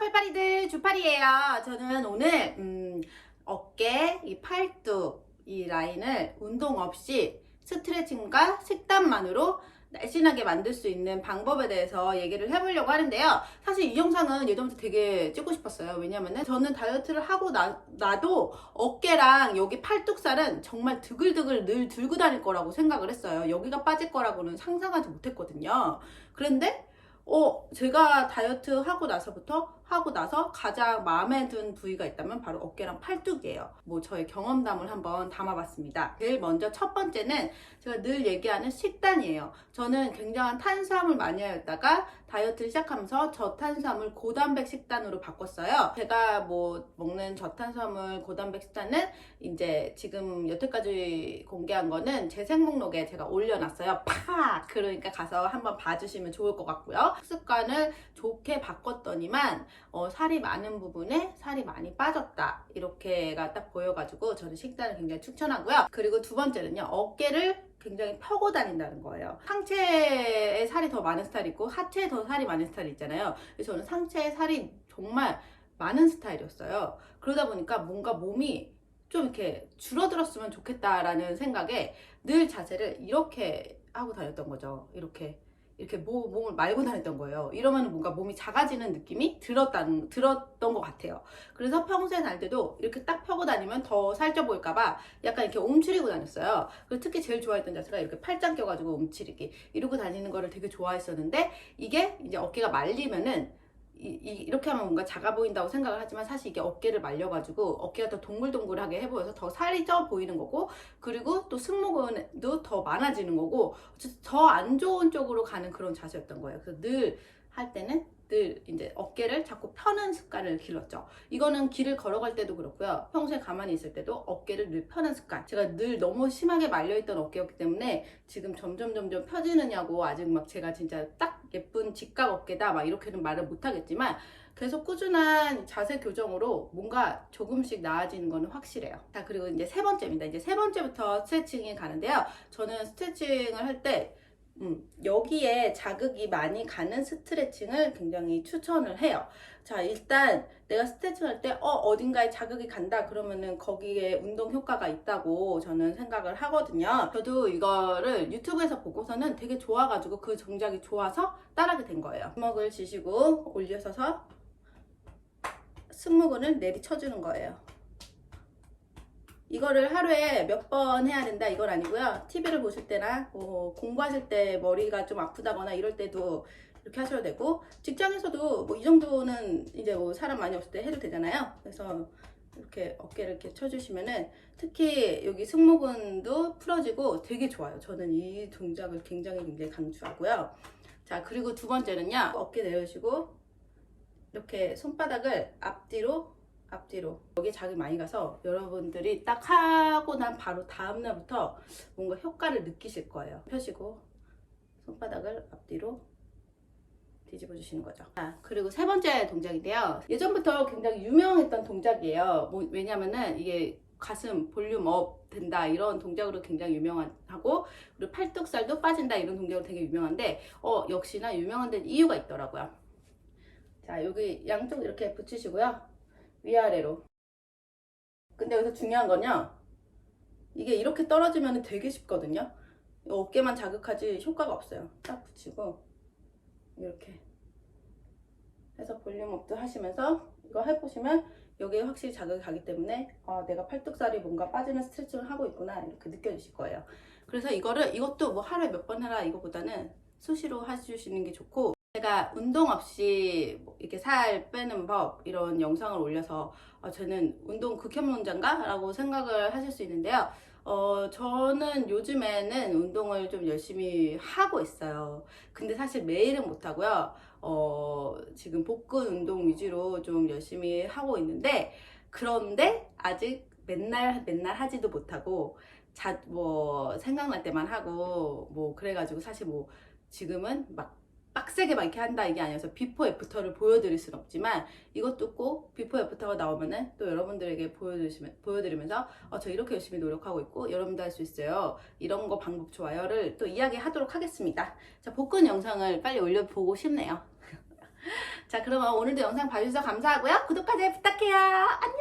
팔팔이들 주팔이에요. 저는 오늘 어깨, 이 팔뚝, 이 라인을 운동 없이 스트레칭과 식단만으로 날씬하게 만들 수 있는 방법에 대해서 얘기를 해보려고 하는데요. 사실 이 영상은 예전부터 되게 찍고 싶었어요. 왜냐면은 저는 다이어트를 하고 나도 어깨랑 여기 팔뚝살은 정말 드글드글 늘 들고 다닐 거라고 생각을 했어요. 여기가 빠질 거라고는 상상하지 못했거든요. 그런데 제가 다이어트 하고 나서 가장 마음에 든 부위가 있다면 바로 어깨랑 팔뚝이에요. 뭐 저의 경험담을 한번 담아봤습니다. 제일 먼저 첫 번째는 제가 늘 얘기하는 식단이에요. 저는 굉장한 탄수화물 많이 하였다가 다이어트를 시작하면서 저탄수화물 고단백 식단으로 바꿨어요. 제가 뭐 먹는 저탄수화물 고단백 식단은 이제 지금 여태까지 공개한 거는 재생 목록에 제가 올려놨어요. 그러니까 가서 한번 봐주시면 좋을 것 같고요. 습관을 좋게 바꿨더니만 살이 많은 부분에 살이 많이 빠졌다, 이렇게가 딱 보여가지고 저는 식단을 굉장히 추천하고요. 그리고 두 번째는요, 어깨를 굉장히 펴고 다닌다는 거예요. 상체에 살이 더 많은 스타일이 있고 하체에 더 살이 많은 스타일이 있잖아요. 그래서 저는 상체에 살이 정말 많은 스타일이었어요. 그러다 보니까 뭔가 몸이 좀 이렇게 줄어들었으면 좋겠다라는 생각에 늘 자세를 이렇게 하고 다녔던 거죠. 이렇게 몸을 말고 다녔던 거예요. 이러면 뭔가 몸이 작아지는 느낌이 들었던 것 같아요. 그래서 평소에 다닐 때도 이렇게 딱 펴고 다니면 더 살쪄 보일까봐 약간 이렇게 움츠리고 다녔어요. 그리고 특히 제일 좋아했던 자세가 이렇게 팔짱 껴가지고 움츠리기, 이러고 다니는 거를 되게 좋아했었는데, 이게 이제 어깨가 말리면은 이렇게 하면 뭔가 작아 보인다고 생각을 하지만 사실 이게 어깨를 말려가지고 어깨가 더 동글동글하게 해보여서 더 살이 쪄 보이는 거고, 그리고 또 승모근도 더 많아지는 거고, 더 안 좋은 쪽으로 가는 그런 자세였던 거예요. 그래서 늘 할 때는 늘 이제 어깨를 자꾸 펴는 습관을 길렀죠. 이거는 길을 걸어갈 때도 그렇고요. 평소에 가만히 있을 때도 어깨를 늘 펴는 습관. 제가 늘 너무 심하게 말려있던 어깨였기 때문에 지금 점점 펴지느냐고, 아직 막 제가 진짜 딱 예쁜 직각 어깨다 막 이렇게는 말을 못하겠지만, 계속 꾸준한 자세 교정으로 뭔가 조금씩 나아지는 거는 확실해요. 자, 그리고 이제 세 번째입니다. 이제 세 번째부터 스트레칭이 가는데요. 저는 스트레칭을 할때 여기에 자극이 많이 가는 스트레칭을 굉장히 추천을 해요. 자, 일단 내가 스트레칭 할 때 어딘가에 자극이 간다 그러면은 거기에 운동 효과가 있다고 저는 생각을 하거든요. 저도 이거를 유튜브에서 보고서는 되게 좋아가지고 그 동작이 좋아서 따라하게 된 거예요. 주먹을 쥐시고 올려서서 승모근을 내리쳐주는 거예요. 이거를 하루에 몇 번 해야 된다 이건 아니고요. TV를 보실 때나 뭐 공부하실 때 머리가 좀 아프다거나 이럴 때도 이렇게 하셔도 되고, 직장에서도 뭐 이 정도는 이제 뭐 사람 많이 없을 때 해도 되잖아요. 그래서 이렇게 어깨를 이렇게 쳐주시면은 특히 여기 승모근도 풀어지고 되게 좋아요. 저는 이 동작을 굉장히 강추하고요. 자, 그리고 두 번째는요, 어깨 내려주시고 이렇게 손바닥을 앞뒤로 여기 자극이 많이 가서 여러분들이 딱 하고 난 바로 다음날부터 뭔가 효과를 느끼실 거예요. 펴시고 손바닥을 앞뒤로 뒤집어 주시는 거죠. 그리고 세 번째 동작인데요, 예전부터 굉장히 유명했던 동작이에요. 왜냐면은 이게 가슴 볼륨 업 된다 이런 동작으로 굉장히 유명하고, 그리고 팔뚝살도 빠진다 이런 동작으로 되게 유명한데, 역시나 유명한 데는 이유가 있더라고요. 자, 여기 양쪽 이렇게 붙이시고요, 위아래로. 근데 여기서 중요한 건요, 이게 이렇게 떨어지면 되게 쉽거든요. 어깨만 자극하지 효과가 없어요. 딱 붙이고 이렇게 해서 볼륨업도 하시면서 이거 해보시면 여기에 확실히 자극이 가기 때문에 내가 팔뚝살이 뭔가 빠지는 스트레칭을 하고 있구나 이렇게 느껴지실 거예요. 그래서 이것도 뭐 하루에 몇 번 하라 이거보다는 수시로 해주시는 게 좋고, 제가 운동 없이 이렇게 살 빼는 법 이런 영상을 올려서 저는 운동 극혐론자인가? 라고 생각을 하실 수 있는데요. 저는 요즘에는 운동을 좀 열심히 하고 있어요. 근데 사실 매일은 못하고요. 지금 복근 운동 위주로 좀 열심히 하고 있는데, 그런데 아직 맨날 하지도 못하고 뭐 생각날 때만 하고 뭐 그래가지고, 사실 뭐 지금은 막 빡세게 막 이렇게 한다 이게 아니어서 비포 애프터를 보여드릴 순 없지만, 이것도 꼭 비포 애프터가 나오면은 또 여러분들에게 보여드리면서 저 이렇게 열심히 노력하고 있고 여러분도 할 수 있어요, 이런 거 방법 좋아요를 또 이야기하도록 하겠습니다. 자, 복근 영상을 빨리 올려보고 싶네요. 자, 그러면 오늘도 영상 봐주셔서 감사하고요. 구독하기 부탁해요. 안녕!